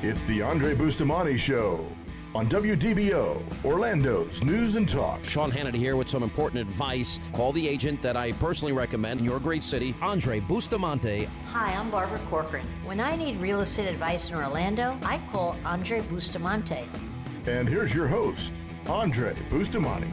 It's the Andrey Bustamante Show on WDBO, Orlando's News and Talk. Sean Hannity here with some important advice. Call the agent that I personally recommend in your great city, Andrey Bustamante. Hi, I'm Barbara Corcoran. When I need real estate advice in Orlando, I call Andrey Bustamante. And here's your host, Andrey Bustamante.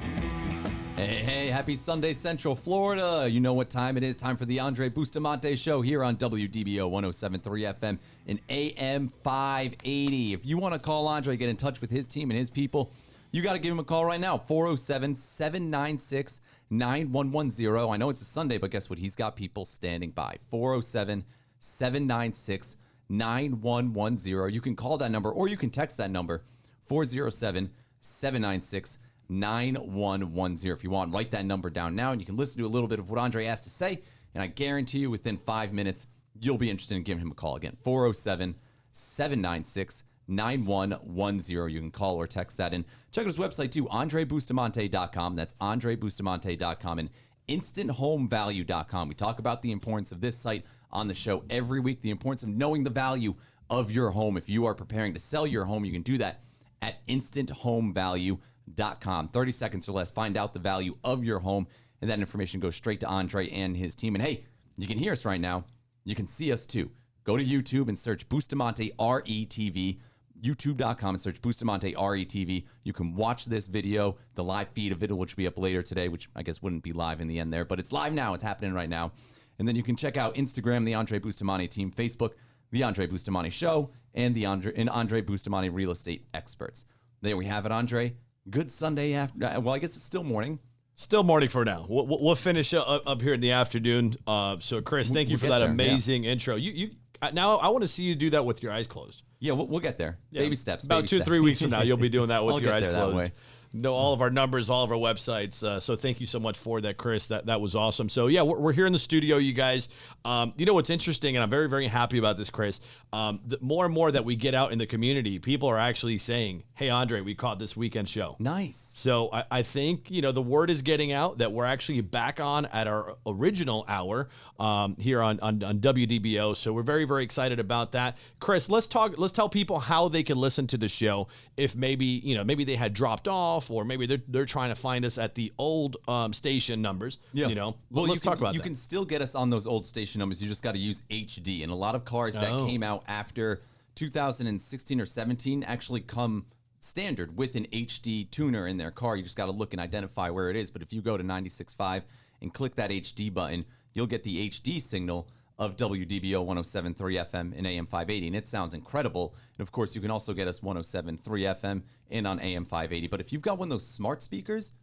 Hey, happy Sunday, Central Florida. You know what time it is. Time for the Andrey Bustamante Show here on WDBO 107.3 FM and AM 580. If you want to call Andrey, get in touch with his team and his people, you got to give him a call right now, 407-796-9110. I know it's a Sunday, but guess what? He's got people standing by. 407-796-9110. You can call that number or you can text that number, 407-796-9110. If you want, write that number down now and you can listen to a little bit of what Andrey has to say, and I guarantee you within 5 minutes you'll be interested in giving him a call. Again, 407-796-9110. You can call or text that, and check out his website too, andreybustamante.com. That's andreybustamante.com, and instanthomevalue.com. We talk about the importance of this site on the show every week, the importance of knowing the value of your home. If you are preparing to sell your home, you can do that at instanthomevalue.com. 30 seconds or less, find out the value of your home, and that information goes straight to Andrey and his team. And hey, you can hear us right now. You can see us too. Go to YouTube and search Bustamante RETV, youtube.com, and search Bustamante RETV. You can watch this video, the live feed of it, which will be up later today, which I guess wouldn't be live in the end there, but it's live now. It's happening right now. And then you can check out Instagram, the Andrey Bustamante Team, Facebook, the Andrey Bustamante Show, and the Andrey Bustamante Real Estate Experts. There we have it, Andrey. Good Sunday afternoon. Well, I guess it's still morning. Still morning for now. We'll finish up here in the afternoon. So, Chris, thank you for that amazing intro. You now I want to see you do that with your eyes closed. Yeah, we'll get there. Yeah. Baby steps. About 2-3 weeks from now, you'll be doing that with your eyes closed. Know all of our numbers, all of our websites. So thank you so much for that, Chris. That was awesome. So yeah, we're here in the studio, you guys. You know what's interesting, and I'm very, very happy about this, Chris. The more and more that we get out in the community, people are actually saying, "Hey, Andrey, we caught this weekend show." Nice. So I think the word is getting out that we're actually back on at our original hour here on WDBO. So we're very, very excited about that. Chris, let's tell people how they can listen to the show if maybe they had dropped off, or maybe they're trying to find us at the old station numbers. Yeah. Well, let's talk about that. You can still get us on those old station numbers. You just got to use HD. And a lot of cars that came out after 2016 or 17 actually come standard with an HD tuner in their car. You just got to look and identify where it is. But if you go to 96.5 and click that HD button, you'll get the HD signal of WDBO 107.3 FM and AM 580, and it sounds incredible. And of course, you can also get us 107.3 FM and on AM 580. But if you've got one of those smart speakers,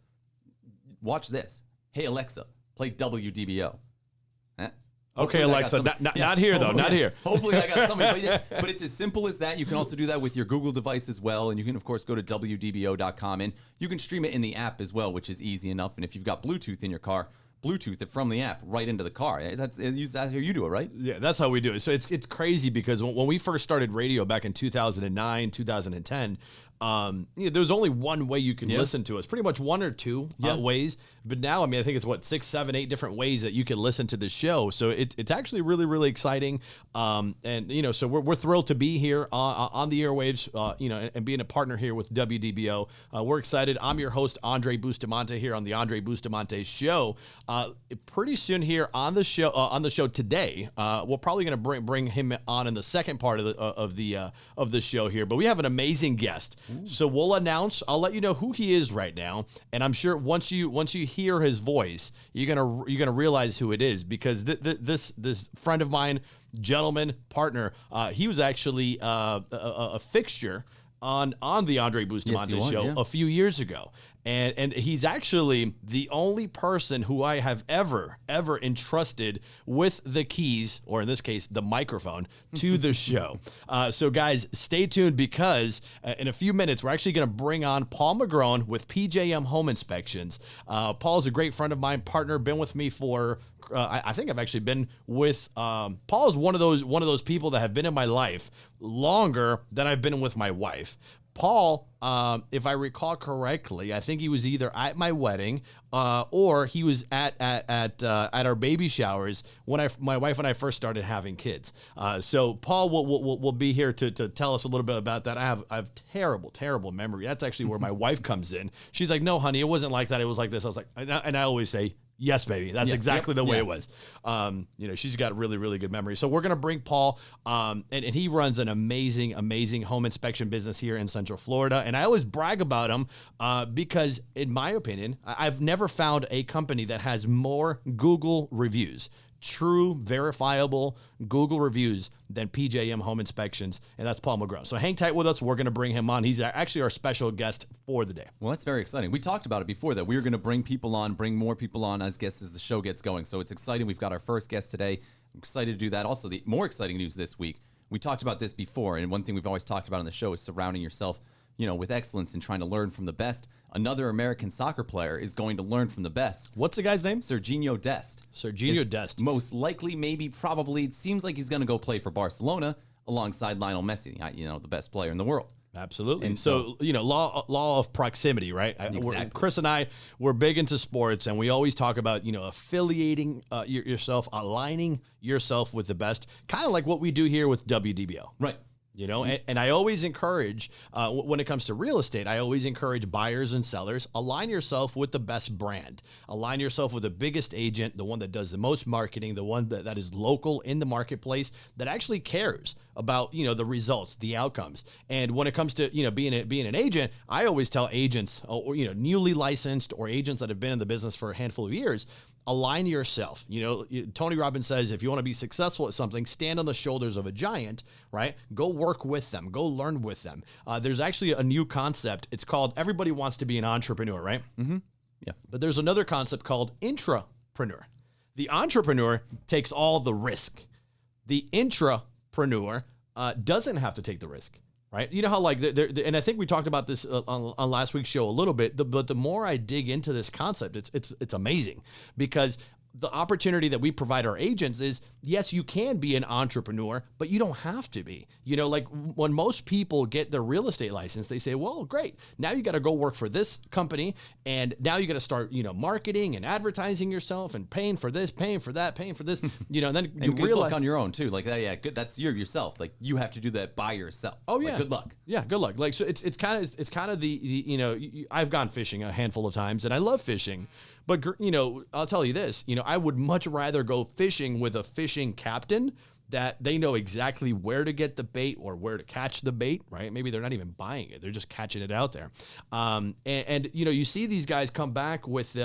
watch this. Hey, Alexa, play WDBO. Okay, Alexa, not here though, not here. Hopefully I got something, but it's as simple as that. You can also do that with your Google device as well, and you can, of course, go to WDBO.com, and you can stream it in the app as well, which is easy enough. And if you've got Bluetooth in your car, Bluetooth it from the app right into the car. That's how you do it, right? Yeah, that's how we do it. So it's crazy because when we first started radio back in 2009, 2010, there was only one way you could listen to us, pretty much one or two ways. But now, I think it's 6, 7, 8 different ways that you can listen to the show. So it's actually really, really exciting. So we're thrilled to be here on the airwaves, and being a partner here with WDBO. We're excited. I'm your host, Andrey Bustamante, here on the Andrey Bustamante Show. Pretty soon here on the show today, we're probably going to bring him on in the second part of the show here. But we have an amazing guest. So we'll announce. I'll let you know who he is right now, and I'm sure once you hear his voice, you're gonna realize who it is, because this friend of mine, gentleman, partner, he was actually a fixture on the Andrey Bustamante Show a few years ago. And he's actually the only person who I have ever entrusted with the keys, or in this case, the microphone, to the show. So guys, stay tuned, because in a few minutes, we're actually going to bring on Paul Magrone with PJM Home Inspections. Paul's a great friend of mine, partner, been with me for, I think I've actually been with, Paul is one of those people that have been in my life longer than I've been with my wife. Paul, if I recall correctly, I think he was either at my wedding or he was at our baby showers when my wife and I first started having kids. So Paul will be here to tell us a little bit about that. I have terrible memory. That's actually where my wife comes in. She's like, "No, honey, it wasn't like that. It was like this." I was like, and I always say, "Yes, baby. That's exactly the way it was." She's got really good memory. So we're going to bring Paul, and he runs an amazing home inspection business here in Central Florida. And I always brag about him because, in my opinion, I've never found a company that has more Google reviews, true, verifiable Google reviews than PJM Home Inspections, and that's Paul Magrone. So hang tight with us. We're going to bring him on. He's actually our special guest for the day. Well, that's very exciting. We talked about it before that we were going to bring more people on as guests as the show gets going. So it's exciting. We've got our first guest today. I'm excited to do that. Also, the more exciting news this week, we talked about this before, and one thing we've always talked about on the show is surrounding yourself, with excellence and trying to learn from the best. Another American soccer player is going to learn from the best. What's the guy's name? Serginho Dest. Serginho Dest. Most likely, maybe, probably, it seems like he's going to go play for Barcelona alongside Lionel Messi, the best player in the world. Absolutely. And so, law of proximity, right? Exactly. Chris and I, we're big into sports, and we always talk about, affiliating yourself, aligning yourself with the best, kind of like what we do here with WDBO. Right. And I always encourage, when it comes to real estate, I always encourage buyers and sellers, align yourself with the best brand. Align yourself with the biggest agent, the one that does the most marketing, the one that is local in the marketplace, that actually cares about, the results, the outcomes. And when it comes to, being an agent, I always tell agents, or, newly licensed or agents that have been in the business for a handful of years, align yourself. Tony Robbins says, if you want to be successful at something, stand on the shoulders of a giant, right? Go work with them. Go learn with them. There's actually a new concept. It's called, everybody wants to be an entrepreneur, right? Mm-hmm. Yeah. But there's another concept called intrapreneur. The entrepreneur takes all the risk. The intrapreneur doesn't have to take the risk. Right. You know how and I think we talked about this on last week's show a little bit, but the more I dig into this concept, it's amazing, because the opportunity that we provide our agents is, yes, you can be an entrepreneur, but you don't have to be. Like when most people get their real estate license, they say, well, great, now you got to go work for this company, and now you got to start, marketing and advertising yourself and paying for this, paying for that, paying for this, and then you good luck on your own too. Like, yeah, good. That's yourself. Like, you have to do that by yourself. Oh yeah. Good luck. Yeah. Good luck. Like, so it's kind of the I've gone fishing a handful of times, and I love fishing. But, I'll tell you this, I would much rather go fishing with a fishing captain that they know exactly where to get the bait or where to catch the bait, right? Maybe they're not even buying it. They're just catching it out there. And you see these guys come back with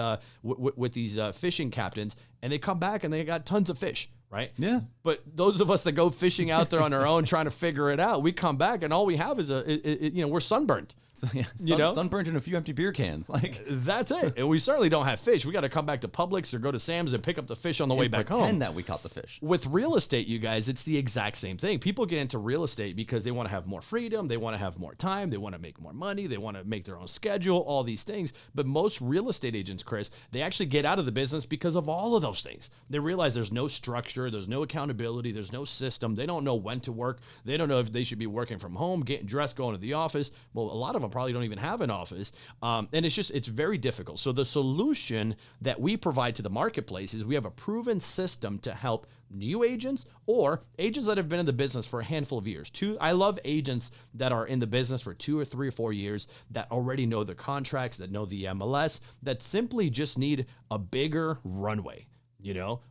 these fishing captains, and they come back and they got tons of fish, right? Yeah. But those of us that go fishing out there on our own trying to figure it out, we come back and all we have is we're sunburned. So, yeah, sunburned in a few empty beer cans. Like, that's it. And we certainly don't have fish. We got to come back to Publix or go to Sam's and pick up the fish on the way back home. Pretend that we caught the fish. With real estate, you guys, it's the exact same thing. People get into real estate because they want to have more freedom. They want to have more time. They want to make more money. They want to make their own schedule, all these things. But most real estate agents, Chris, they actually get out of the business because of all of those things. They realize there's no structure. There's no accountability. There's no system. They don't know when to work. They don't know if they should be working from home, getting dressed, going to the office. Well, a lot of them probably don't even have an office. And it's very difficult. So the solution that we provide to the marketplace is we have a proven system to help new agents or agents that have been in the business for a handful of years. I love agents that are in the business for 2 or 3 or 4 years, that already know the contracts, that know the MLS, that simply just need a bigger runway.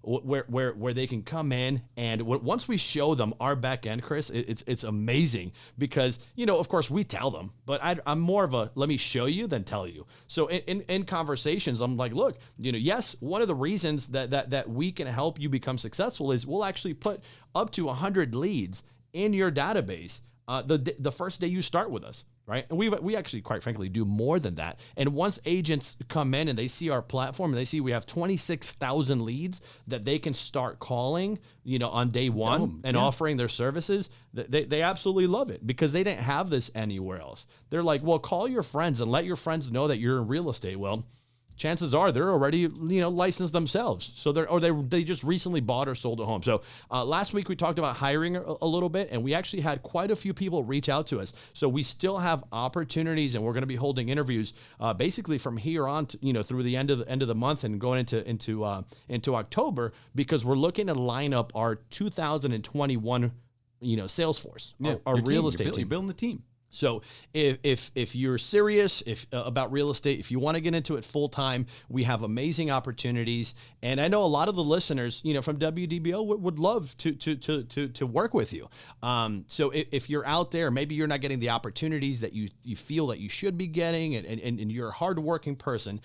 Where they can come in, and once we show them our back end, Chris, it's amazing because, of course we tell them, but I'm more of a, let me show you than tell you. So in conversations, I'm like, look, yes, one of the reasons that we can help you become successful is we'll actually put up to 100 leads in your database the first day you start with us. Right. And we actually, quite frankly, do more than that. And once agents come in and they see our platform and they see we have 26,000 leads that they can start calling, on day one and offering their services, they absolutely love it because they didn't have this anywhere else. They're like, well, call your friends and let your friends know that you're in real estate. Well, chances are they're already, licensed themselves. So they just recently bought or sold a home. So last week we talked about hiring a little bit, and we actually had quite a few people reach out to us. So we still have opportunities, and we're going to be holding interviews basically from here on, through the end of the month and going into October, because we're looking to line up our 2021 sales force, our real estate team. You're building the team. So if you're serious about real estate, if you want to get into it full time, we have amazing opportunities. And I know a lot of the listeners, from WDBO would love to work with you. So if you're out there, maybe you're not getting the opportunities that you feel that you should be getting, and you're a hardworking person,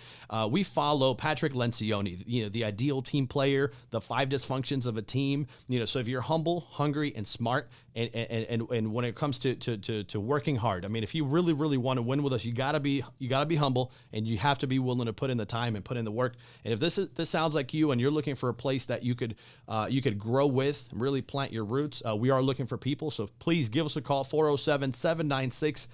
we follow Patrick Lencioni, the ideal team player, the 5 dysfunctions of a team. So if you're humble, hungry, and smart, and when it comes to working hard, I mean, if you really, really want to win with us, you gotta be humble, and you have to be willing to put in the time and put in the work. And if this sounds like you, and you're looking for a place that you could grow with and really plant your roots, we are looking for people. So please give us a call, 407-796-9110,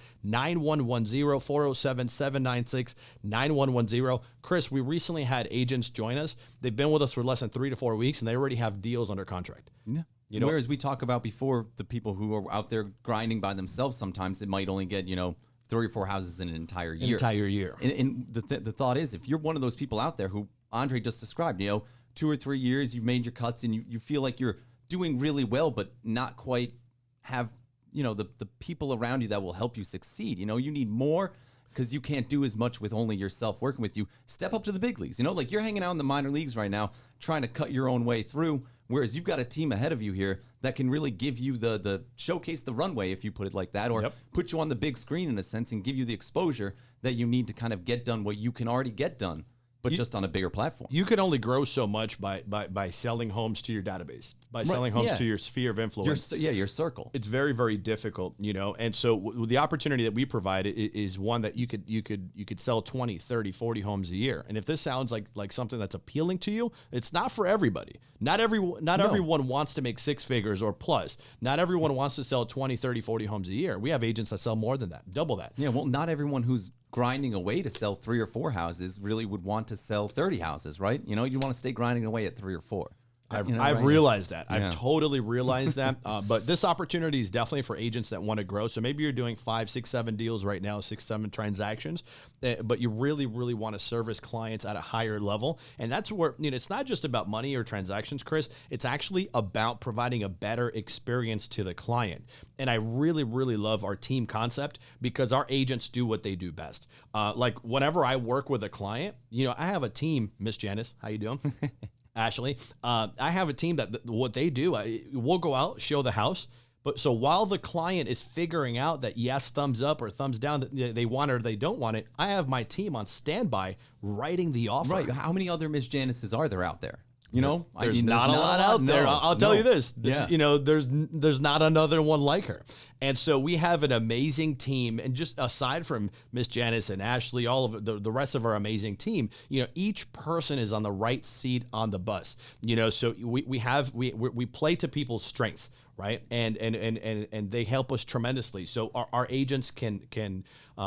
407-796-9110. Chris, we recently had agents join us. They've been with us for less than 3 to 4 weeks, and they already have deals under contract. Yeah. Whereas we talk about before, the people who are out there grinding by themselves, sometimes it might only get, 3 or 4 houses in an entire year. And the thought is, if you're one of those people out there who Andrey just described, 2 or 3 years, you've made your cuts, and you feel like you're doing really well, but not quite have, the people around you that will help you succeed. You need more, because you can't do as much with only yourself working with you. Step up to the big leagues. Like you're hanging out in the minor leagues right now, trying to cut your own way through. Whereas you've got a team ahead of you here that can really give you the showcase the runway, if you put it like that, or put you on the big screen in a sense and give you the exposure that you need to kind of get done what you can already get done, but just on a bigger platform. You can only grow so much by selling homes to your database, by selling homes to your sphere of influence. Your circle. It's very, very difficult, and so the opportunity that we provide is one that you could sell 20, 30, 40 homes a year. And if this sounds like something that's appealing to you, it's not for everybody. Not everyone wants to make 6 figures or plus. Not everyone wants to sell 20, 30, 40 homes a year. We have agents that sell more than that, double that. Yeah, well, not everyone who's grinding away to sell 3 or 4 houses really would want to sell 30 houses, right? You want to stay grinding away at 3 or 4. I've realized that. Yeah. I've totally realized that. But this opportunity is definitely for agents that want to grow. So maybe you're doing 5, 6, 7 deals right now, 6, 7 transactions, but you really, really want to service clients at a higher level. And that's where, it's not just about money or transactions, Chris. It's actually about providing a better experience to the client. And I really, really love our team concept, because our agents do what they do best. Like whenever I work with a client, I have a team. Miss Janice, how you doing? Ashley, I have a team that what they do, we'll go out, show the house. But so while the client is figuring out that yes, thumbs up or thumbs down, that they want it or they don't want it, I have my team on standby writing the offer. Right. How many other Miss Janices are there out there? There's not a lot out there. I'll tell you this. Yeah. There's not another one like her. And so we have an amazing team. And just aside from Miss Janice and Ashley, all of the rest of our amazing team, each person is on the right seat on the bus. So we play to people's strengths, right? And they help us tremendously. So our agents can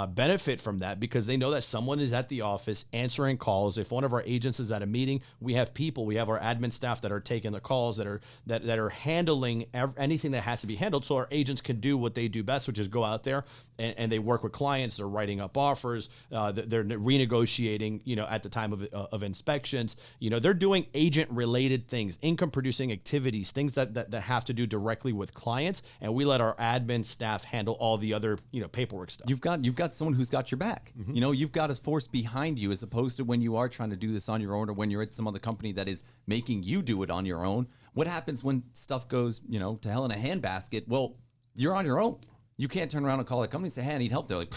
benefit from that, because they know that someone is at the office answering calls. If one of our agents is at a meeting, we have our admin staff that are taking the calls, that are handling anything that has to be handled. So our agents can do what they do best, which is go out there and they work with clients. They're writing up offers. They're renegotiating, at the time of inspections. They're doing agent related things, income producing activities, things that have to do directly with clients. And we let our admin staff handle all the other, paperwork stuff. You've got someone who's got your back. Mm-hmm. You've got a force behind you, as opposed to when you are trying to do this on your own, or when you're at some other company that is making you do it on your own. What happens when stuff goes, to hell in a handbasket? Well, you're on your own. You can't turn around and call a company and say, hey, I need help. They're like,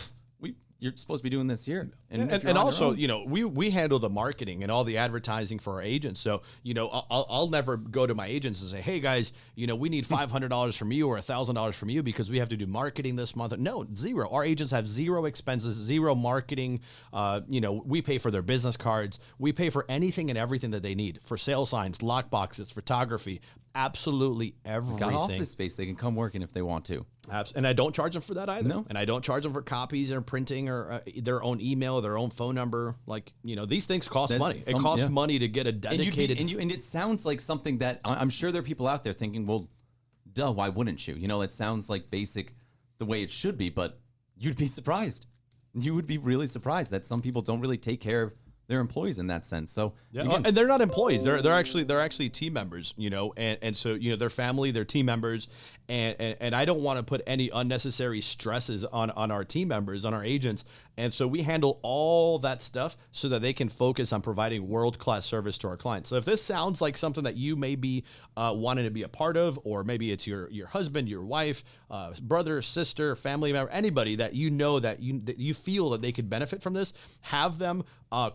you're supposed to be doing this here. And also, we handle the marketing and all the advertising for our agents. So, I'll never go to my agents and say, hey guys, we need $500 from you or $1,000 from you because we have to do marketing this month. No, zero. Our agents have zero expenses, zero marketing. We pay for their business cards. We pay for anything and everything that they need, for sale signs, lock boxes, photography, absolutely everything. Got office space. They can come working if they want to. And I don't charge them for that either. No. And I don't charge them for copies or printing or their own email, their own phone number. Like, these things cost money. It costs yeah. money to get a dedicated. And it sounds like something that I'm sure there are people out there thinking, well, duh, why wouldn't you? It sounds like basic the way it should be, but you'd be surprised. You would be really surprised that some people don't really take care of their employees in that sense. So yeah, again, and they're not employees. They're actually team members, and so their family, their team members, and I don't want to put any unnecessary stresses on our team members, on our agents. And so we handle all that stuff so that they can focus on providing world-class service to our clients. So if this sounds like something that you may be wanting to be a part of, or maybe it's your husband, your wife, brother, sister, family member, anybody that that you feel that they could benefit from this, have them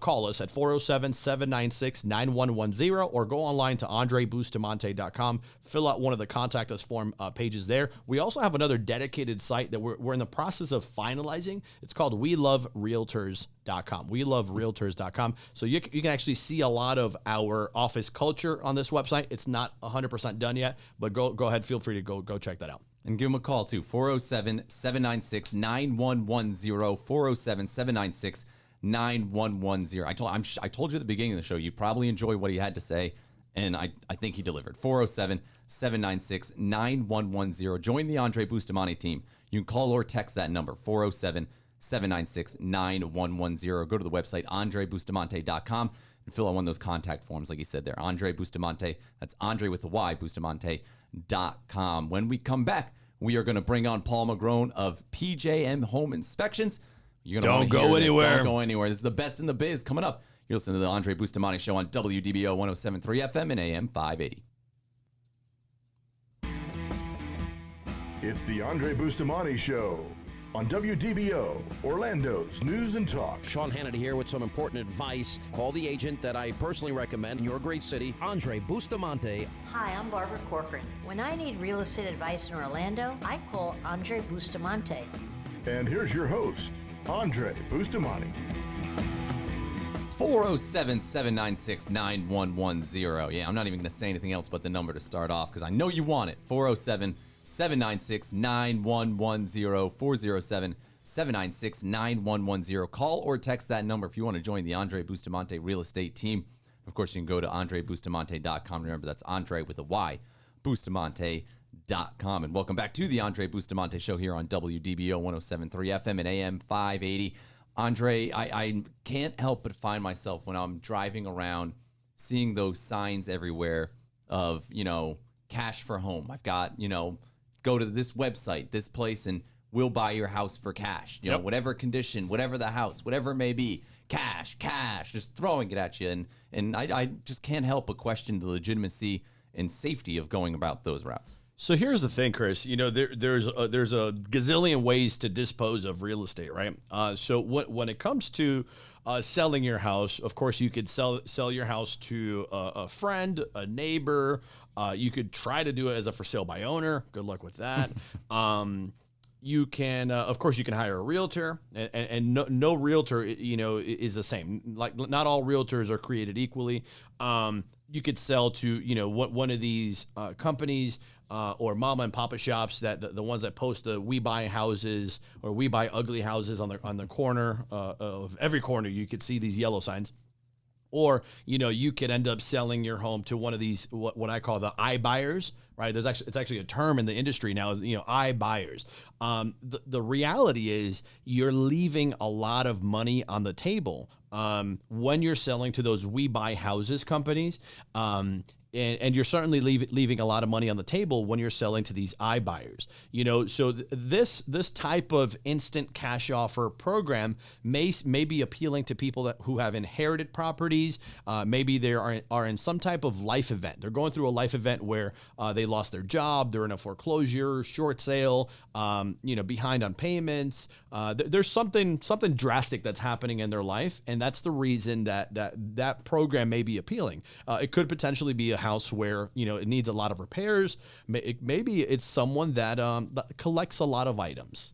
call us at 407-796-9110 or go online to AndreyBustamante.com, fill out one of the contact us form pages there. We also have another dedicated site that we're in the process of finalizing. It's called WeLoveRealtors.com. WeLoveRealtors.com. So you can actually see a lot of our office culture on this website. It's not 100% done yet, but go ahead. Feel free to go check that out. And give them a call too, 407-796-9110, 407-796-9110. I told you at the beginning of the show, you probably enjoy what he had to say, and I think he delivered. 407-796-9110. Join the Andrey Bustamante team. You can call or text that number, 407-796-9110. Go to the website, AndreyBustamante.com, and fill out one of those contact forms like he said there. Andrey Bustamante, that's Andrey with the Y, Bustamante.com. When we come back, we are going to bring on Paul Magrone of PJM Home Inspections. You're gonna Don't go anywhere. Don't go anywhere. This is the best in the biz coming up. You're listening to the Andrey Bustamante Show on WDBO 107.3 FM and AM 580. It's the Andrey Bustamante Show on WDBO, Orlando's News and Talk. Sean Hannity here with some important advice. Call the agent that I personally recommend in your great city, Andrey Bustamante. Hi, I'm Barbara Corcoran. When I need real estate advice in Orlando, I call Andrey Bustamante. And here's your host, Andrey Bustamante. 407-796-9110. Yeah, I'm not even going to say anything else but the number to start off because I know you want it. 407-796-9110. 407-796-9110. Call or text that number if you want to join the Andrey Bustamante Real Estate team. Of course, you can go to AndreyBustamante.com. Remember, that's Andrey with a Y, Bustamante.com. And welcome back to the Andrey Bustamante Show here on WDBO 107.3 FM and AM 580. Andrey, I can't help but find myself when I'm driving around seeing those signs everywhere of, cash for home. I've got, go to this website, this place, and we'll buy your house for cash. Whatever condition, whatever the house, whatever it may be, cash, just throwing it at you. And I just can't help but question the legitimacy and safety of going about those routes. So here's the thing, Chris. There's a gazillion ways to dispose of real estate, right? So when it comes to selling your house, of course, you could sell your house to a friend, a neighbor. You could try to do it as a for sale by owner. Good luck with that. You can, of course, you can hire a realtor, and no realtor, is the same. Like, not all realtors are created equally. You could sell to, one of these companies. Or mama and papa shops, that the ones that post the "we buy houses" or "we buy ugly houses" on the corner of every corner. You could see these yellow signs. Or, you could end up selling your home to one of these, what I call the iBuyers, right? It's actually a term in the industry now, iBuyers. The reality is you're leaving a lot of money on the table when you're selling to those "we buy houses" companies. And you're certainly leaving a lot of money on the table when you're selling to these iBuyers. So this type of instant cash offer program may be appealing to people who have inherited properties. Maybe they are in some type of life event. They're going through a life event where they lost their job, they're in a foreclosure, short sale, behind on payments. There's something drastic that's happening in their life, and that's the reason that program may be appealing. It could potentially be a house where it needs a lot of repairs. Maybe it's someone that collects a lot of items.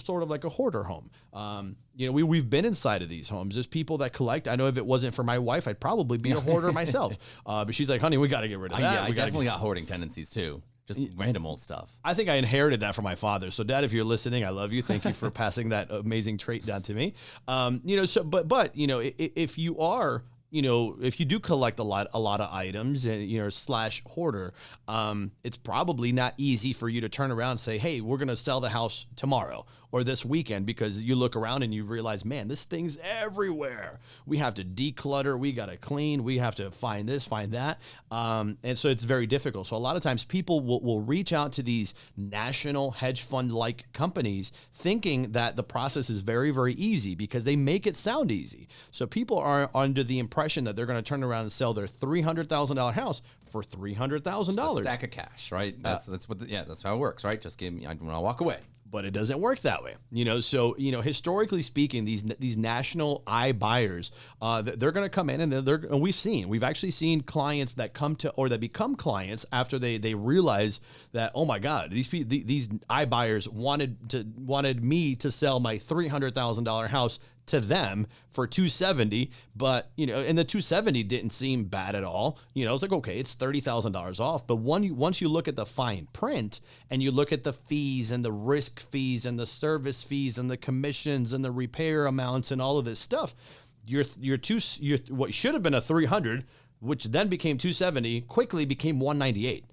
Sort of like a hoarder home. We've been inside of these homes. There's people that collect. I know if it wasn't for my wife, I'd probably be a hoarder myself. But she's like, honey, we got to get rid of that. I definitely got hoarding tendencies too. just random old stuff. I think I inherited that from my father. So, Dad, if you're listening, I love you. Thank you for passing that amazing trait down to me. If you are, if you do collect a lot of items and, slash hoarder, it's probably not easy for you to turn around and say, hey, we're going to sell the house tomorrow or this weekend, because you look around and you realize, man, this thing's everywhere. We have to declutter. We got to clean. We have to find this, find that. And so it's very difficult. So a lot of times people will reach out to these national hedge fund-like companies thinking that the process is very, very easy because they make it sound easy. So people are under the impression that they're going to turn around and sell their $300,000 house for $300,000. A stack of cash, right? That's that's how it works, right? Just give me, I want to walk away. But it doesn't work that way, So historically speaking, these national iBuyers, they're going to come in and we've actually seen clients that come to or that become clients after they realize that, oh my God, these iBuyers wanted me to sell my $300,000 house to them for $270, but and the $270 didn't seem bad at all. It's like, okay, it's $30,000 off. But once you look at the fine print and you look at the fees and the risk fees and the service fees and the commissions and the repair amounts and all of this stuff, your what should have been a 300, which then became 270, quickly became 198.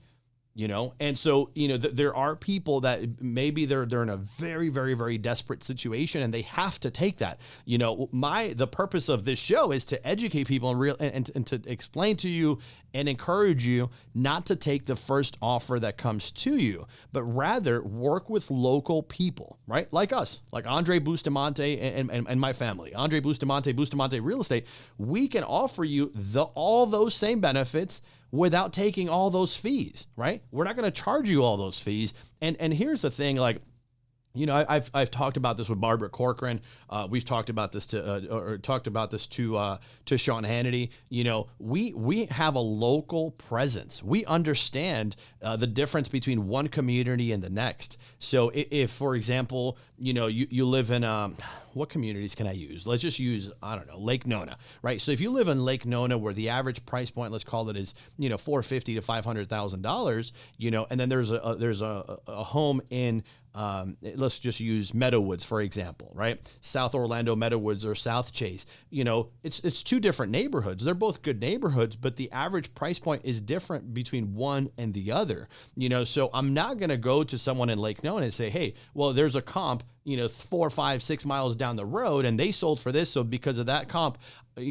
And so, there are people that maybe they're in a very, very, very desperate situation and they have to take that. The purpose of this show is to educate people and to explain to you and encourage you not to take the first offer that comes to you, but rather work with local people, right? Like us, like Andrey Bustamante and my family, Andrey Bustamante Real Estate. We can offer you all those same benefits without taking all those fees, right? We're not going to charge you all those fees. And here's the thing, I've talked about this with Barbara Corcoran. We've talked about this to Sean Hannity. We have a local presence. We understand the difference between one community and the next. So if for example, you live in what communities can I use? Let's just use, I don't know, Lake Nona, right? So if you live in Lake Nona, where the average price point, let's call it, is $450,000 to $500,000, and then there's a home in let's just use Meadowwoods, for example, right? South Orlando Meadowwoods or South Chase. It's two different neighborhoods. They're both good neighborhoods, but the average price point is different between one and the other. So I'm not going to go to someone in Lake Nona and say, hey, well, there's a comp 4, 5, 6 miles down the road, and they sold for this. So because of that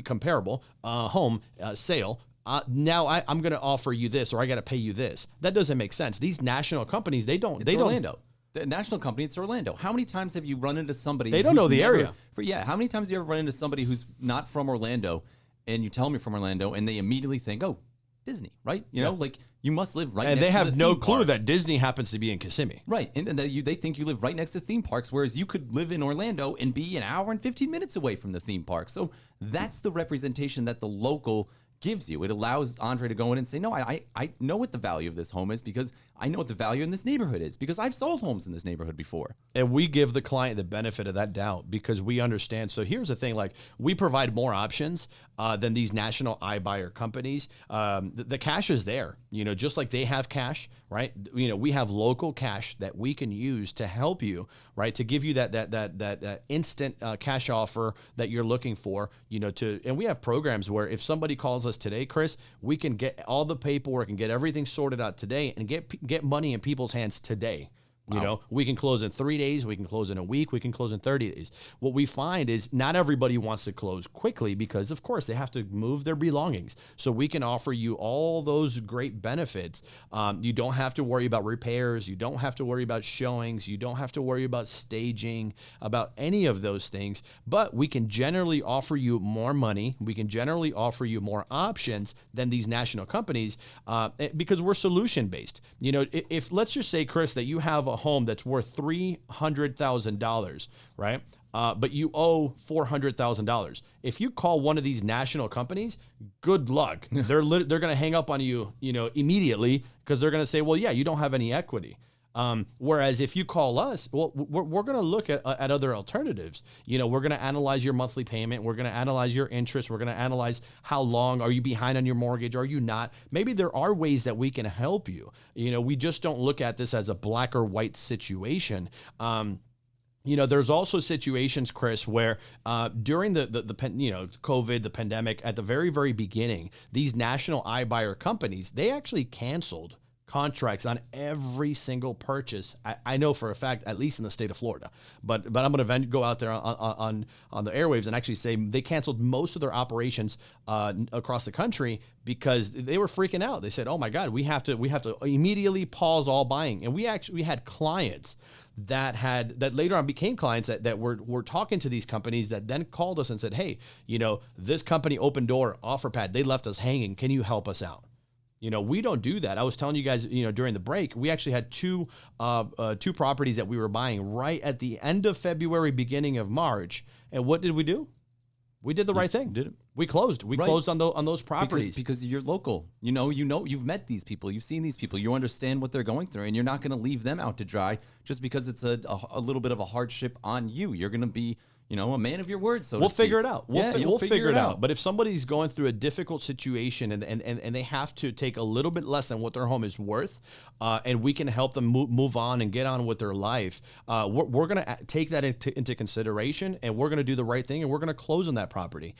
comparable home sale, now I'm going to offer you this, or I got to pay you this. That doesn't make sense. These national companies, they don't. Orlando. The national company, it's Orlando. How many times have you run into somebody? They don't know the area. How many times have you ever run into somebody who's not from Orlando, and you tell them you're from Orlando, and they immediately think, oh, Disney, right? You must live right next to the theme parks. And they have no clue that Disney happens to be in Kissimmee. Right. And they think you live right next to theme parks, whereas you could live in Orlando and be an hour and 15 minutes away from the theme park. So that's the representation that the local gives you. It allows Andrey to go in and say, no, I know what the value of this home is because I know what the value in this neighborhood is because I've sold homes in this neighborhood before. And we give the client the benefit of that doubt because we understand. So here's the thing, we provide more options than these national iBuyer companies. The cash is there, just like they have cash, right? We have local cash that we can use to help you, right? To give you that instant cash offer that you're looking for, and we have programs where if somebody calls us today, Chris, we can get all the paperwork and get everything sorted out today and get money in people's hands today. Wow. We can close in 3 days, we can close in a week, we can close in 30 days. What we find is not everybody wants to close quickly because, of course, they have to move their belongings. So we can offer you all those great benefits. You don't have to worry about repairs. You don't have to worry about showings. You don't have to worry about staging, about any of those things. But we can generally offer you more money. We can generally offer you more options than these national companies because we're solution-based. If let's just say, Chris, that you have a home that's worth $300,000, right? But you owe $400,000. If you call one of these national companies, good luck. They're going to hang up on you, immediately because they're going to say, well, yeah, you don't have any equity. Whereas if you call us, well, we're going to look at other alternatives. You know, we're going to analyze your monthly payment. We're going to analyze your interest. We're going to analyze how long are you behind on your mortgage? Are you not? Maybe there are ways that we can help you. You know, we just don't look at this as a black or white situation. You know, there's also situations, Chris, where during the COVID, the pandemic, at the very, very beginning, these national iBuyer companies, they actually canceled contracts on every single purchase. I know for a fact, at least in the state of Florida, but I'm going to go out there on the airwaves and actually say they canceled most of their operations across the country because they were freaking out. They said, "Oh my God, we have to immediately pause all buying." And we had clients that later on became clients that were talking to these companies that then called us and said, "Hey, you know, this company, Open Door, OfferPad, they left us hanging. Can you help us out?" You know, we don't do that. I was telling you guys, you know, during the break, we actually had two properties that we were buying right at the end of February, beginning of March. And what did we do? We did the right thing. Did it? We closed. We closed on those properties because you're local. You know, you've met these people, you've seen these people, you understand what they're going through, and you're not going to leave them out to dry just because it's a little bit of a hardship on you. You're going to be, you know, a man of your word. So we'll figure it out. We'll figure it out. But if somebody's going through a difficult situation and they have to take a little bit less than what their home is worth, and we can help them move on and get on with their life, we're going to take that into consideration, and we're going to do the right thing, and we're going to close on that property,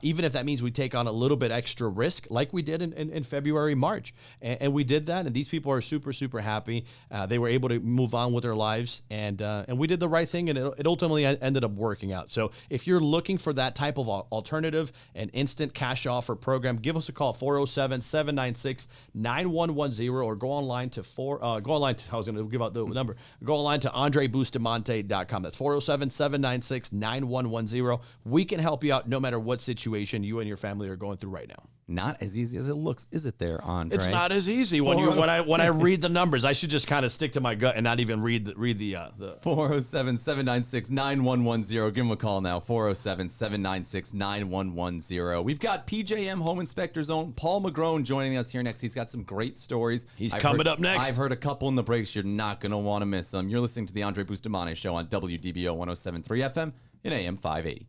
even if that means we take on a little bit extra risk, like we did in February, March, and we did that. And these people are super, super happy. They were able to move on with their lives, and we did the right thing, and it ultimately ended up working out. So if you're looking for that type of alternative, an instant cash offer program, give us a call, 407-796-9110, or go online to I was going to give out the number. Go online to AndreyBustamante.com. That's 407-796-9110. We can help you out no matter what situation you and your family are going through right now. Not as easy as it looks, is it there, Andre? It's not as easy when I read the numbers. I should just kind of stick to my gut and not even read the 407-796-9110. Give them a call now, 407-796-9110. We've got PJM Home Inspectors' own Paul Magrone joining us here next. He's got some great stories. He's coming up next. I've heard a couple in the breaks. You're not going to want to miss them. You're listening to the Andrey Bustamante Show on WDBO 107.3 FM and AM 580.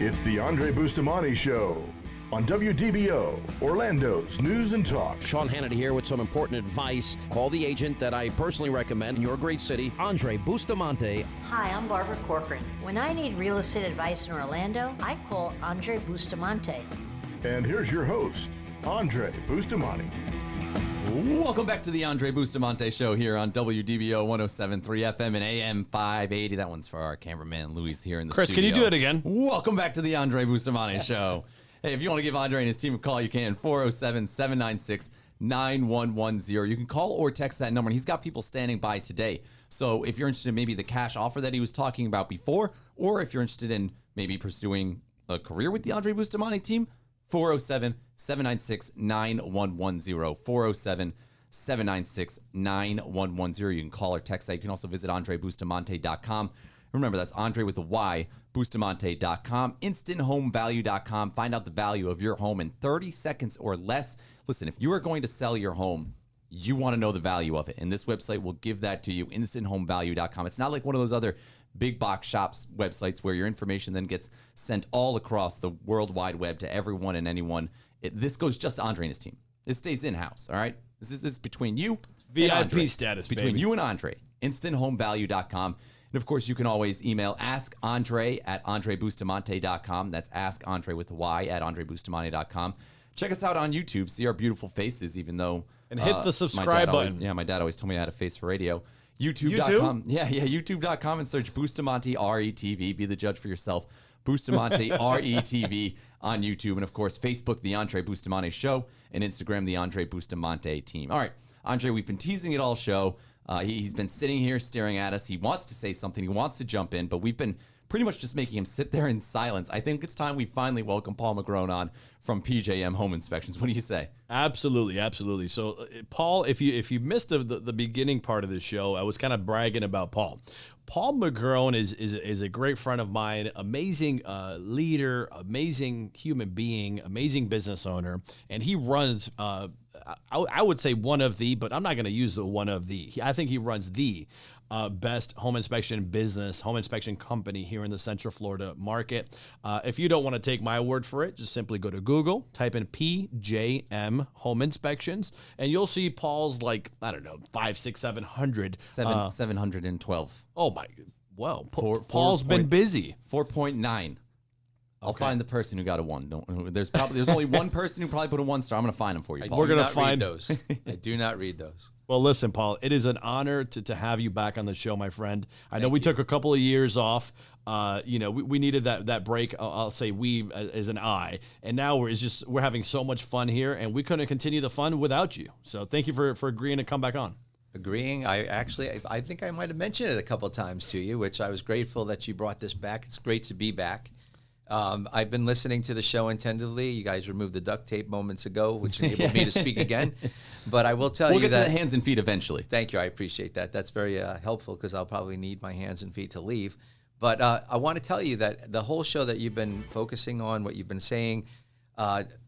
It's the Andrey Bustamante Show on WDBO, Orlando's News and Talk. Sean Hannity here with some important advice. Call the agent that I personally recommend in your great city, Andrey Bustamante. Hi, I'm Barbara Corcoran. When I need real estate advice in Orlando, I call Andrey Bustamante. And here's your host, Andrey Bustamante. Welcome back to the Andrey Bustamante Show here on WDBO 107.3 FM and AM 580. That one's for our cameraman, Luis, here in the Chris, studio. can you do it again? Welcome back to the Andrey Bustamante Show. Hey, if you want to give Andrey and his team a call, you can, 407-796-9110. You can call or text that number, and he's got people standing by today. So if you're interested in maybe the cash offer that he was talking about before, or if you're interested in maybe pursuing a career with the Andrey Bustamante team, 407-796-9110. 407-796-9110. You can call or text that. You can also visit AndreyBustamante.com. Remember, that's Andrey with a Y, Bustamante.com. InstantHomeValue.com. Find out the value of your home in 30 seconds or less. Listen, if you are going to sell your home, you want to know the value of it. And this website will give that to you, InstantHomeValue.com. It's not like one of those other big box shops websites where your information then gets sent all across the World Wide Web to everyone and anyone. This goes just to Andrey and his team. It stays in-house, all right? This is between you VIP and Andrey. status, between baby. you and Andrey. InstantHomeValue.com. And, of course, you can always email AskAndrey at AndreyBustamante.com. That's AskAndrey with a Y at AndreyBustamante.com. Check us out on YouTube. See our beautiful faces, even though... And hit the subscribe button. My dad always told me I had a face for radio. YouTube.com. Yeah, YouTube.com and search Bustamante RETV. Be the judge for yourself. Bustamante RETV on YouTube. And, of course, Facebook, The Andrey Bustamante Show, and Instagram, The Andrey Bustamante Team. All right, Andrey, we've been teasing it all show. He's been sitting here staring at us. He wants to say something. He wants to jump in, but we've been pretty much just making him sit there in silence. I think it's time we finally welcome Paul Magrone on from PJM Home Inspections. What do you say? Absolutely, absolutely. So, Paul, if you missed the beginning part of the show, I was kind of bragging about Paul. Paul Magrone is a great friend of mine, amazing leader, amazing human being, amazing business owner, and he runs, I would say one of the, but I'm not going to use the one of the. I think he runs the best home inspection business, home inspection company here in the Central Florida market. If you don't want to take my word for it, just simply go to Google, type in PJM Home Inspections, and you'll see Paul's 500, 600, 700. 712. Oh my, well, Paul's been busy. 4.9. I'll find the person who got a 1. There's only one person who probably put a 1 star. I'm going to find him for you, Paul. We're going to find those. I do not read those. Well, listen, Paul, it is an honor to have you back on the show, my friend. I know we took a couple of years off. We needed that break. I'll say we as an I, and now we're having so much fun here, and we couldn't continue the fun without you. So thank you for agreeing to come back on. Agreeing. I think I might have mentioned it a couple of times to you, which I was grateful that you brought this back. It's great to be back. I've been listening to the show attentively. You guys removed the duct tape moments ago, which enabled me to speak again. But I will tell you that... We'll get to the hands and feet eventually. Thank you. I appreciate that. That's very helpful because I'll probably need my hands and feet to leave. But I want to tell you that the whole show that you've been focusing on, what you've been saying,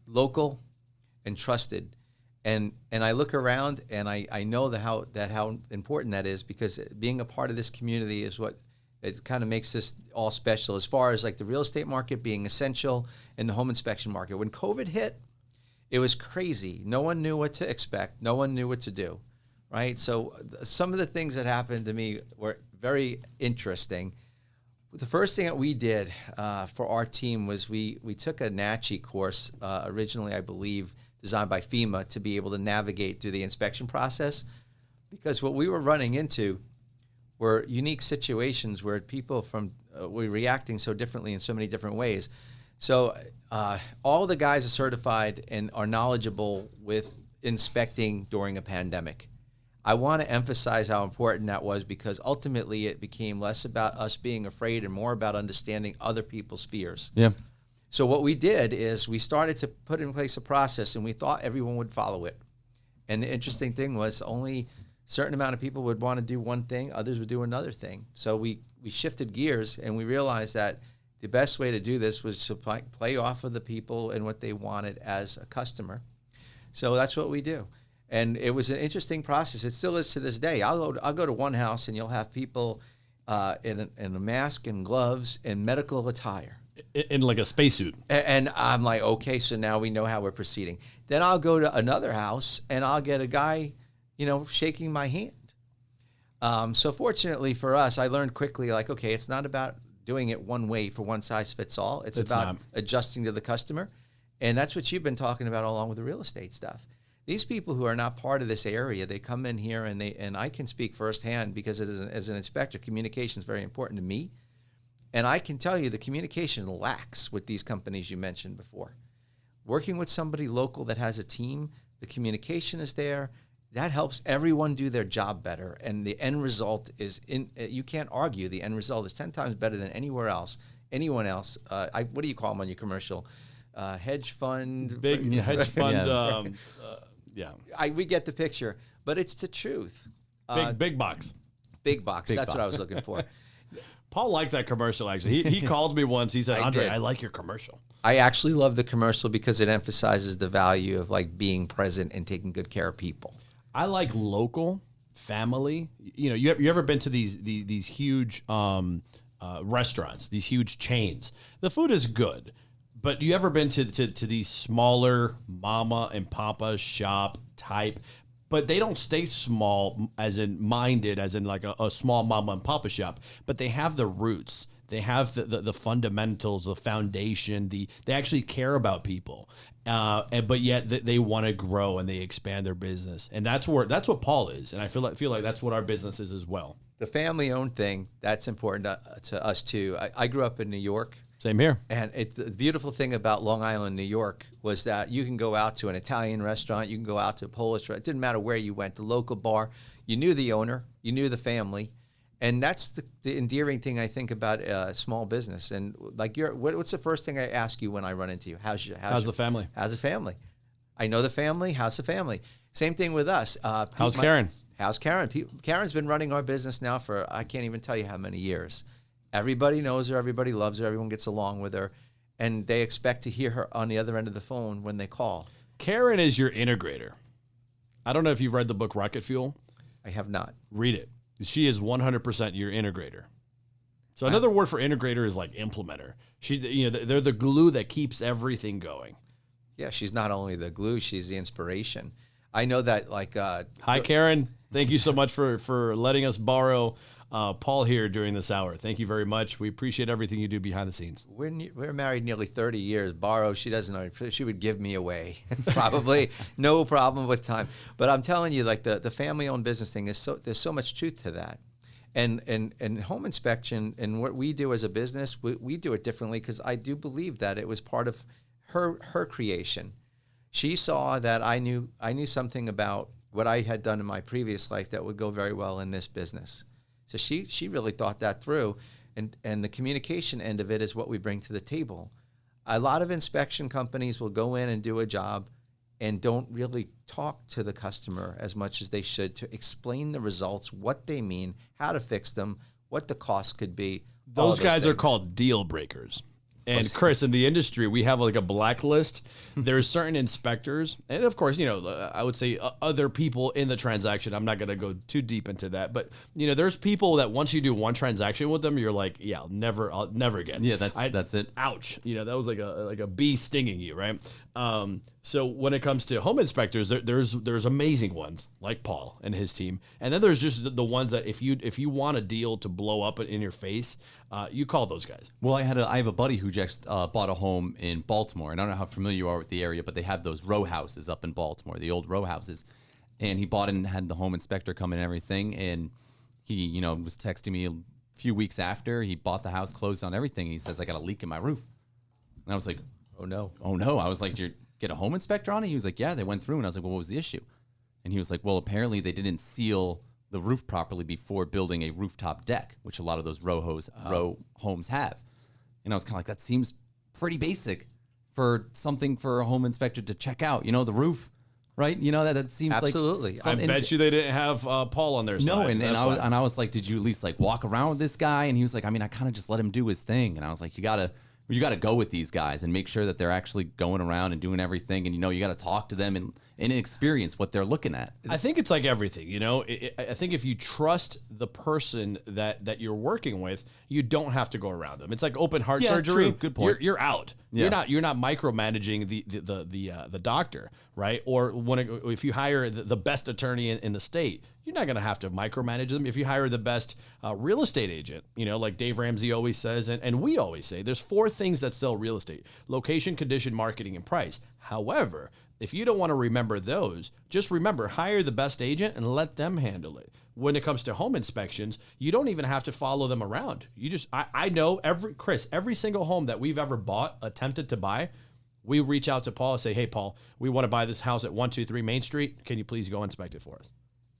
local and trusted. And I look around and I know how important that is, because being a part of this community is what... It kind of makes this all special as far as the real estate market being essential and the home inspection market. When COVID hit, it was crazy. No one knew what to expect. No one knew what to do, right? So some of the things that happened to me were very interesting. The first thing that we did for our team was we took a NACHI course, originally, I believe, designed by FEMA to be able to navigate through the inspection process, because what we were running into were unique situations where people were reacting so differently in so many different ways. So all the guys are certified and are knowledgeable with inspecting during a pandemic. I want to emphasize how important that was, because ultimately it became less about us being afraid and more about understanding other people's fears. Yeah. So what we did is we started to put in place a process, and we thought everyone would follow it. And the interesting thing was only certain amount of people would want to do one thing, others would do another thing. So we shifted gears, and we realized that the best way to do this was to play off of the people and what they wanted as a customer. So that's what we do. And it was an interesting process. It still is to this day. I'll go to one house and you'll have people in a mask and gloves and medical attire. In like a spacesuit. And I'm like, okay, so now we know how we're proceeding. Then I'll go to another house and I'll get a guy shaking my hand. So fortunately for us, I learned quickly, okay, it's not about doing it one way for one size fits all. It's about adjusting to the customer. And that's what you've been talking about along with the real estate stuff. These people who are not part of this area, they come in here and I can speak firsthand, because as an inspector, communication is very important to me. And I can tell you the communication lacks with these companies you mentioned before. Working with somebody local that has a team, the communication is there. That helps everyone do their job better, and the end result is you can't argue. The end result is 10 times better than anyone else. What do you call them on your commercial? Hedge fund, big hedge fund. Yeah. We get the picture, but it's the truth. Big box. Big box. That's what I was looking for. Paul liked that commercial, actually. He called me once. He said, Andre, I like your commercial. I actually love the commercial because it emphasizes the value of being present and taking good care of people. I like local, family. You ever been to these huge restaurants, these huge chains? The food is good, but you ever been to these smaller mama and papa shop type? But they don't stay small as in like a small mama and papa shop, but they have the roots. They have the fundamentals, the foundation. They actually care about people, but yet they want to grow and they expand their business, and that's what Paul is, and I feel like that's what our business is as well. The family-owned thing, that's important to us too. I grew up in New York. Same here. And the beautiful thing about Long Island, New York, was that you can go out to an Italian restaurant, you can go out to a Polish restaurant. It didn't matter where you went, the local bar. You knew the owner, you knew the family. And that's the endearing thing I think about small business. And what's the first thing I ask you when I run into you? How's the family? How's the family? I know the family. How's the family? Same thing with us. How's Karen? how's Karen? Karen's been running our business now for, I can't even tell you how many years. Everybody knows her. Everybody loves her. Everyone gets along with her. And they expect to hear her on the other end of the phone when they call. Karen is your integrator. I don't know if you've read the book Rocket Fuel. I have not. Read it. She is 100% your integrator. So another word for integrator is like implementer. They're the glue that keeps everything going. Yeah, she's not only the glue, she's the inspiration. I know that, like... Hi, Karen. Thank you so much for letting us borrow Paul here during this hour. Thank you very much. We appreciate everything you do behind the scenes. We're married nearly 30 years. Borrow, she doesn't know. She would give me away. Probably. No problem with time. But I'm telling you, like, the family-owned business thing, there's so much truth to that. And home inspection and what we do as a business, we do it differently because I do believe that it was part of her creation. She saw that I knew something about what I had done in my previous life that would go very well in this business. So she really thought that through, and the communication end of it is what we bring to the table. A lot of inspection companies will go in and do a job and don't really talk to the customer as much as they should to explain the results, what they mean, how to fix them, what the cost could be. Those guys are called deal breakers. And Chris, in the industry, we have like a blacklist. There's certain inspectors, and of course, I would say other people in the transaction. I'm not going to go too deep into that, but there's people that once you do one transaction with them, you're like, yeah, I'll never again. Yeah, that's it. Ouch. That was like a bee stinging you, right? So when it comes to home inspectors, there's amazing ones like Paul and his team, and then there's just the ones that if you want a deal to blow up in your face, you call those guys. Well, I have a buddy who just bought a home in Baltimore, and I don't know how familiar you are with the area, but they have those row houses up in Baltimore, the old row houses, and he bought it and had the home inspector come in and everything, and he was texting me a few weeks after he bought the house, closed on everything, and he says, I got a leak in my roof. And I was like, oh no. I was like, did you get a home inspector on it? He was like, yeah, they went through. And I was like, well, what was the issue? And he was like, well, apparently they didn't seal the roof properly before building a rooftop deck, which a lot of those row homes have. And I was kind of like, that seems pretty basic for something for a home inspector to check out, the roof, right? That seems absolutely. I bet you they didn't have Paul on their side. No, and I was like, did you at least like walk around with this guy? And he was like, I mean, I kind of just let him do his thing. And I was like, you gotta go with these guys and make sure that they're actually going around and doing everything. And, you got to talk to them and experience what they're looking at. I think it's like everything, I think if you trust the person that you're working with, you don't have to go around them. It's like open heart surgery. True. Good point. You're out. Yeah. You're not micromanaging the doctor, right? Or if you hire the best attorney in the state, you're not going to have to micromanage them. If you hire the best real estate agent, like Dave Ramsey always says, and we always say, there's 4 things that sell real estate: location, condition, marketing, and price. However, if you don't want to remember those, just remember, hire the best agent and let them handle it. When it comes to home inspections, you don't even have to follow them around. I know every single home that we've ever attempted to buy, we reach out to Paul and say, hey, Paul, we want to buy this house at 123 Main Street. Can you please go inspect it for us?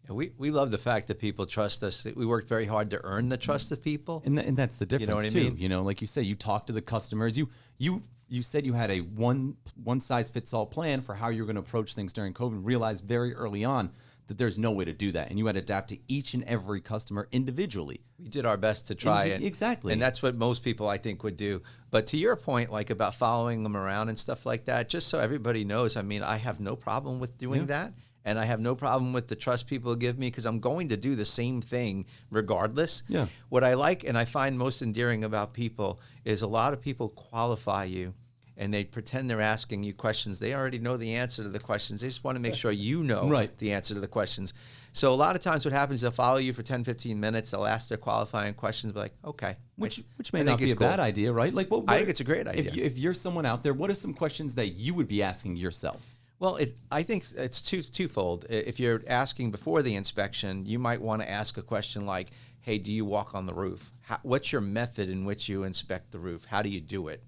We love the fact that people trust us. We worked very hard to earn the trust of people. And that's the difference, you know what too. I mean? Like you say, you talk to the customers. You said you had a one-size-fits-all plan for how you're going to approach things during COVID, realized very early on that there's no way to do that. And you had to adapt to each and every customer individually. We did our best to try it. Exactly. And that's what most people, I think, would do. But to your point, like about following them around and stuff like that, just so everybody knows, I mean, I have no problem with doing that. And I have no problem with the trust people give me because I'm going to do the same thing regardless. Yeah. What I like and I find most endearing about people is a lot of people qualify you and they pretend they're asking you questions. They already know the answer to the questions. They just want to make sure you know the answer to the questions. So a lot of times what happens, they'll follow you for 10, 15 minutes. They'll ask their qualifying questions, be like, okay. Which may not be a bad idea, right? Like, I think it's a great idea. If you're someone out there, what are some questions that you would be asking yourself? Well, I think it's twofold. If you're asking before the inspection, you might want to ask a question like, hey, do you walk on the roof? What's your method in which you inspect the roof? How do you do it?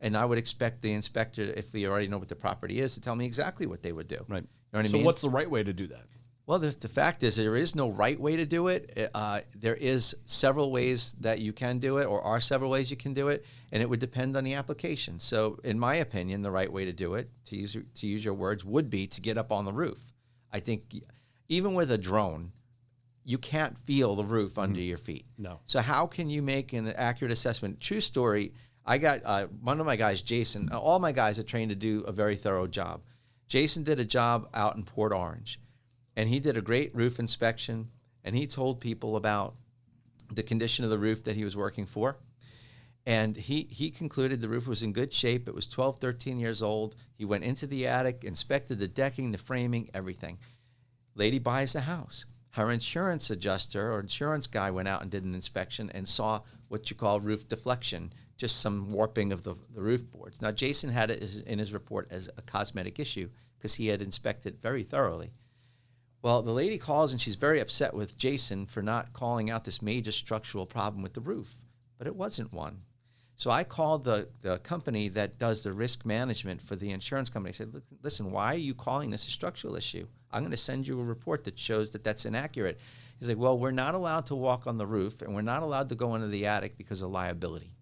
And I would expect the inspector, if we already know what the property is, to tell me exactly what they would do. Right. You know what I mean? So what's the right way to do that? Well, the fact is there is no right way to do it. There is several ways that you can do it, or are several ways you can do it, and it would depend on the application. So in my opinion, the right way to do it, to use your words, would be to get up on the roof. I think even with a drone, you can't feel the roof under your feet. No. So how can you make an accurate assessment? True story. I got one of my guys, Jason. All my guys are trained to do a very thorough job. Jason did a job out in Port Orange, and he did a great roof inspection, and he told people about the condition of the roof that he was working for. And he concluded the roof was in good shape. It was 12, 13 years old. He went into the attic, inspected the decking, the framing, everything. Lady buys the house. Her insurance adjuster or insurance guy went out and did an inspection and saw what you call roof deflection, just some warping of the roof boards. Now, Jason had it in his report as a cosmetic issue because he had inspected very thoroughly. Well, the lady calls and she's very upset with Jason for not calling out this major structural problem with the roof, but it wasn't one. So I called the company that does the risk management for the insurance company. I said, listen, why are you calling this a structural issue? I'm going to send you a report that shows that that's inaccurate. He's like, well, we're not allowed to walk on the roof and we're not allowed to go into the attic because of liability.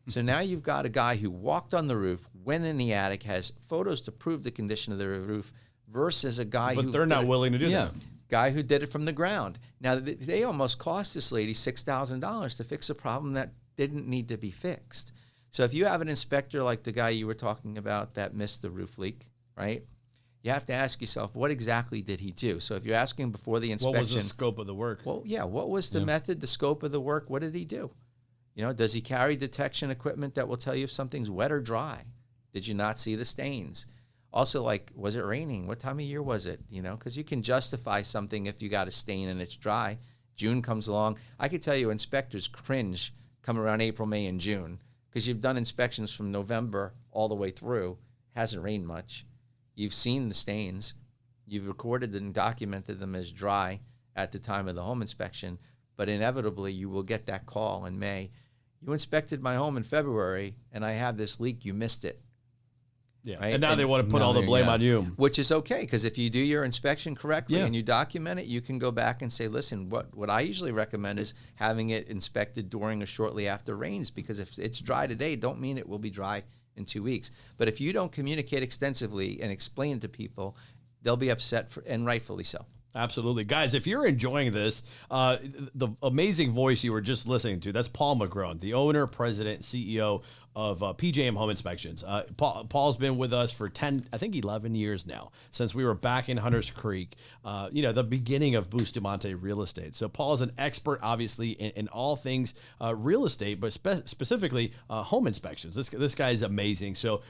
So now you've got a guy who walked on the roof, went in the attic, has photos to prove the condition of the roof versus a guy But they're not willing to do that. Guy who did it from the ground. Now, they almost cost this lady $6,000 to fix a problem that didn't need to be fixed. So if you have an inspector like the guy you were talking about that missed the roof leak, right? You have to ask yourself, what exactly did he do? So if you're asking before the inspection, What was the scope of the work? Well, yeah, what was the method, the scope of the work? What did he do? You know, does he carry detection equipment that will tell you if something's wet or dry? Did you not see the stains? Also, like, was it raining? What time of year was it? You know, because you can justify something if you got a stain and it's dry. June comes along. I could tell you inspectors cringe come around April, May, and June because you've done inspections from November all the way through. Hasn't rained much. You've seen the stains. You've recorded and documented them as dry at the time of the home inspection, but inevitably you will get that call in May. You inspected my home in February, and I have this leak. You missed it. Yeah, right? and now they want to put all the blame on you. Which is okay, because if you do your inspection correctly and you document it, you can go back and say, listen, what I usually recommend is having it inspected during or shortly after rains, because if it's dry today, don't mean it will be dry in 2 weeks. But if you don't communicate extensively and explain it to people, they'll be upset, and rightfully so. Absolutely. Guys, if you're enjoying this, the amazing voice you were just listening to, that's Paul Magrone, the owner, president, CEO of PJM Home Inspections. Paul's been with us for 11 years now, since we were back in Hunters Creek, the beginning of Bustamante Real Estate. So Paul is an expert, obviously, in all things real estate, but specifically home inspections. This guy is amazing. So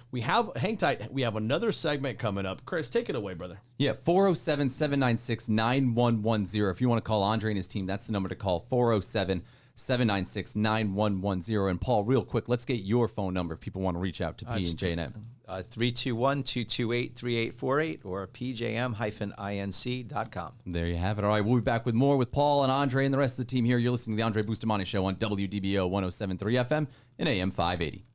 hang tight. We have another segment coming up. Chris, take it away, brother. Yeah, 407-796-9110. If you want to call Andrey and his team, that's the number to call, 407-796-9110. And Paul, real quick, let's get your phone number if people want to reach out to P&J&M. 321-228-3848 or pjm-inc.com. There you have it. All right, we'll be back with more with Paul and Andrey and the rest of the team here. You're listening to the Andrey Bustamante Show on WDBO 107.3 FM and AM 580.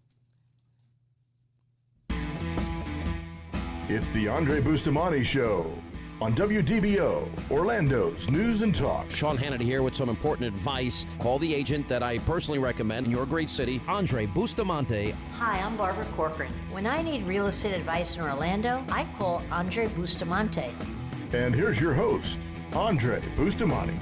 It's the Andrey Bustamante Show on WDBO, Orlando's News and Talk. Sean Hannity here with some important advice. Call the agent that I personally recommend in your great city, Andrey Bustamante. Hi, I'm Barbara Corcoran. When I need real estate advice in Orlando, I call Andrey Bustamante. And here's your host, Andrey Bustamante.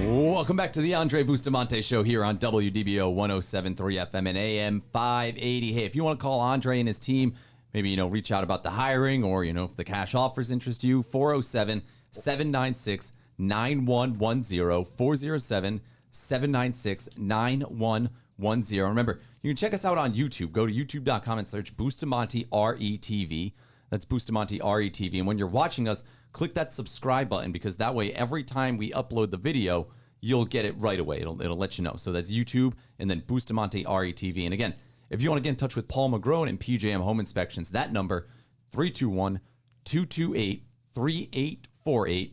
Welcome back to the Andrey Bustamante Show here on WDBO 107.3 FM and AM 580. Hey, if you want to call Andrey and his team, maybe, reach out about the hiring or, if the cash offers interest you, 407-796-9110, 407-796-9110. Remember, you can check us out on YouTube. Go to youtube.com and search Bustamante RETV. That's Bustamante RETV. And when you're watching us, click that subscribe button, because that way, every time we upload the video, you'll get it right away. It'll let you know. So that's YouTube and then Bustamante RETV. And again, if you want to get in touch with Paul Magrone and PJM Home Inspections, that number, 321-228-3848,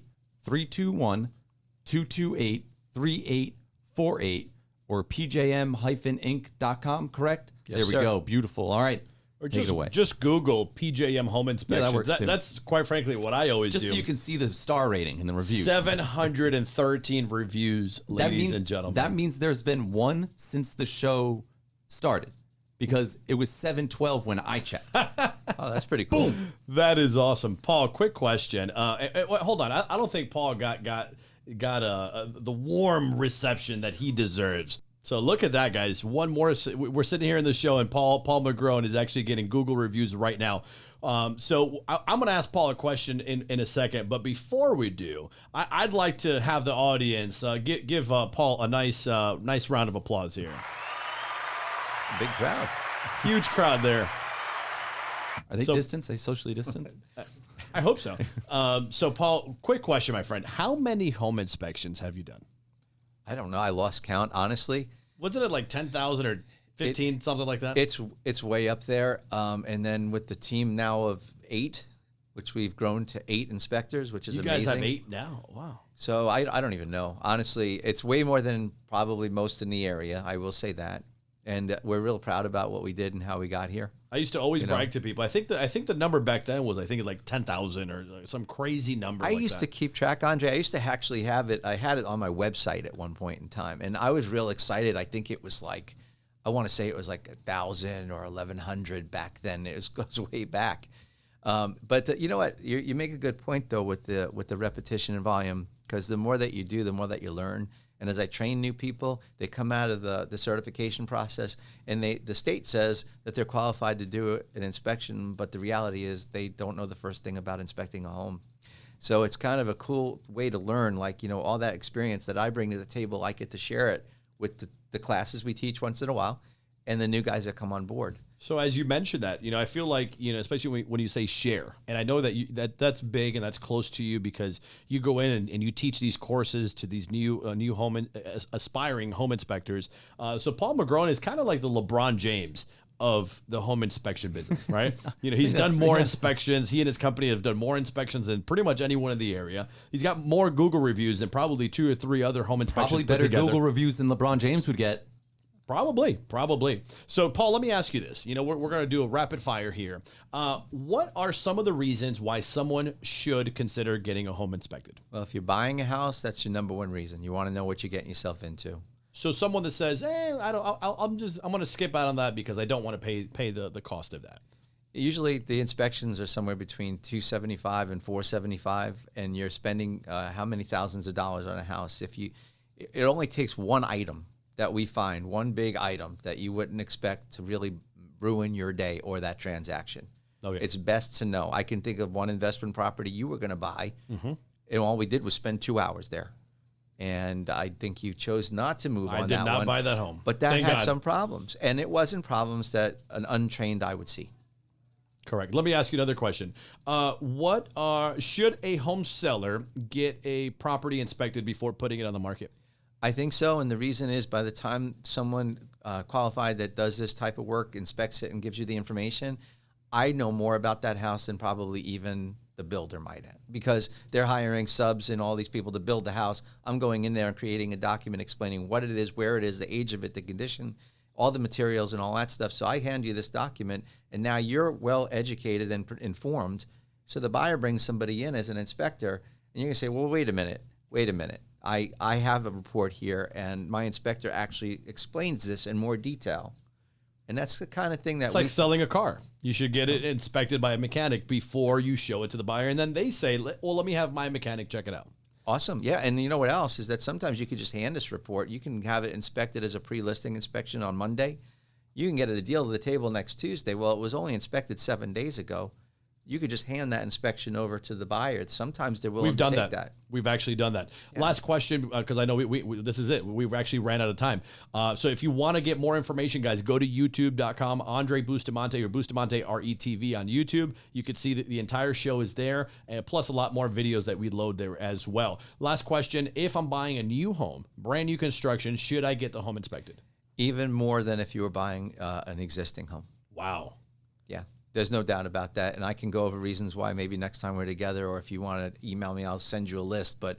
321-228-3848, or pjm-inc.com, correct? Yes, there we go. Beautiful. All right. Or take it away. Just Google PJM Home Inspections. Yeah, that works too. That's quite frankly what I always do. Just so you can see the star rating and the reviews. 713 reviews, ladies and gentlemen. That means there's been one since the show started, because it was 712 when I checked. Oh, that's pretty cool. That is awesome. Paul, quick question. Hold on. I don't think Paul got got the warm reception that he deserves. So look at that, guys. One more. We're sitting here in the show, and Paul Magrone is actually getting Google reviews right now. So I'm going to ask Paul a question in a second. But before we do, I'd like to have the audience give Paul a nice round of applause here. Big crowd. Huge crowd there. Are they distant? Are they socially distant? I hope so. So, Paul, quick question, my friend. How many home inspections have you done? I don't know. I lost count, honestly. Wasn't it like 10,000 or 15, something like that? It's way up there. And then with the team now of 8, which we've grown to 8 inspectors, which is amazing. You guys have 8 now. Wow. So I don't even know. Honestly, it's way more than probably most in the area. I will say that. And we're real proud about what we did and how we got here. I used to always brag to people. I think the number back then was like 10,000 or some crazy number. I used to keep track, Andre. I used to actually have it. I had it on my website at one point in time, and I was real excited. I think it was like, I want to say it was like 1,000 or 1,100 back then. It goes way back. But you know what? You make a good point though with the repetition and volume, because the more that you do, the more that you learn. And as I train new people, they come out of the certification process, and the state says that they're qualified to do an inspection, but the reality is they don't know the first thing about inspecting a home. So it's kind of a cool way to learn, like, all that experience that I bring to the table, I get to share it with the classes we teach once in a while and the new guys that come on board. So as you mentioned that, I feel like, especially when you say share, and I know that that's big and that's close to you because you go in and you teach these courses to these new aspiring home inspectors. So Paul Magrone is kind of like the LeBron James of the home inspection business, right? He's done more inspections. He and his company have done more inspections than pretty much anyone in the area. He's got more Google reviews than probably 2 or 3 other home inspections. Probably better Google reviews than LeBron James would get. Probably. So, Paul, let me ask you this. We're going to do a rapid fire here. What are some of the reasons why someone should consider getting a home inspected? Well, if you're buying a house, that's your number one reason. You want to know what you're getting yourself into. So, someone that says, I'm going to skip out on that because I don't want to pay the cost of that. Usually, the inspections are somewhere between $275 and $475, and you're spending how many thousands of dollars on a house? It only takes one item that we find, one big item that you wouldn't expect to really ruin your day or that transaction. Okay. It's best to know. I can think of one investment property you were going to buy, and all we did was spend 2 hours there. And I think you chose not to move on that one. I did not buy that home. But that had some problems, and it wasn't problems that an untrained eye would see. Correct. Let me ask you another question. Should a home seller get a property inspected before putting it on the market? I think so, and the reason is by the time someone qualified that does this type of work inspects it and gives you the information, I know more about that house than probably even the builder might have, because they're hiring subs and all these people to build the house. I'm going in there and creating a document explaining what it is, where it is, the age of it, the condition, all the materials and all that stuff. So I hand you this document, and now you're well educated and informed. So the buyer brings somebody in as an inspector, and you're going to say, well, wait a minute. I have a report here, and my inspector actually explains this in more detail. And that's the kind of thing that it's like selling a car. You should get it inspected by a mechanic before you show it to the buyer. And then they say, well, let me have my mechanic check it out. Awesome. Yeah. And you know what else is that sometimes you could just hand this report. You can have it inspected as a pre-listing inspection on Monday. You can get a deal to the table next Tuesday. Well, it was only inspected 7 days ago. You could just hand that inspection over to the buyer. Sometimes they're willing to take that. We've actually done that. Yeah. Last question, because I know we this is it. We've actually ran out of time. So if you want to get more information, guys, go to youtube.com, Andrey Bustamante or Bustamante RETV on YouTube. You can see that the entire show is there, and plus a lot more videos that we load there as well. Last question, if I'm buying a new home, brand new construction, should I get the home inspected? Even more than if you were buying an existing home. Wow. Yeah. There's no doubt about that. And I can go over reasons why maybe next time we're together, or if you want to email me, I'll send you a list. But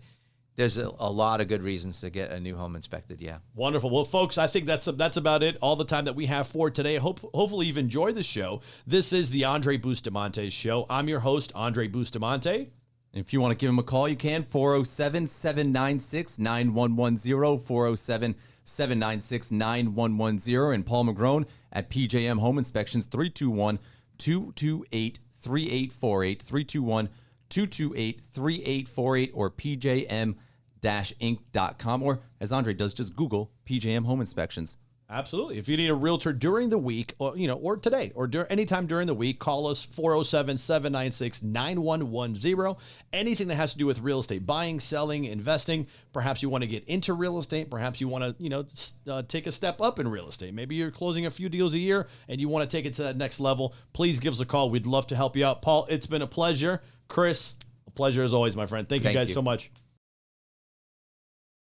there's a lot of good reasons to get a new home inspected, yeah. Wonderful. Well, folks, I think that's about it. All the time that we have for today. Hopefully you've enjoyed the show. This is the Andrey Bustamante Show. I'm your host, Andrey Bustamante. And if you want to give him a call, you can. 407-796-9110, 407-796-9110. And Paul Magrone at PJM Home Inspections, 321-228-3848, 321-228-3848, or pjm.com. inc.com, or as Andrey does, just Google PJM Home Inspections. Absolutely. If you need a realtor during the week, or today, or anytime during the week, call us 407-796-9110. Anything that has to do with real estate, buying, selling, investing. Perhaps you want to get into real estate. Perhaps you want to, take a step up in real estate. Maybe you're closing a few deals a year and you want to take it to that next level. Please give us a call. We'd love to help you out. Paul, it's been a pleasure. Chris, a pleasure as always, my friend. Thank you guys so much.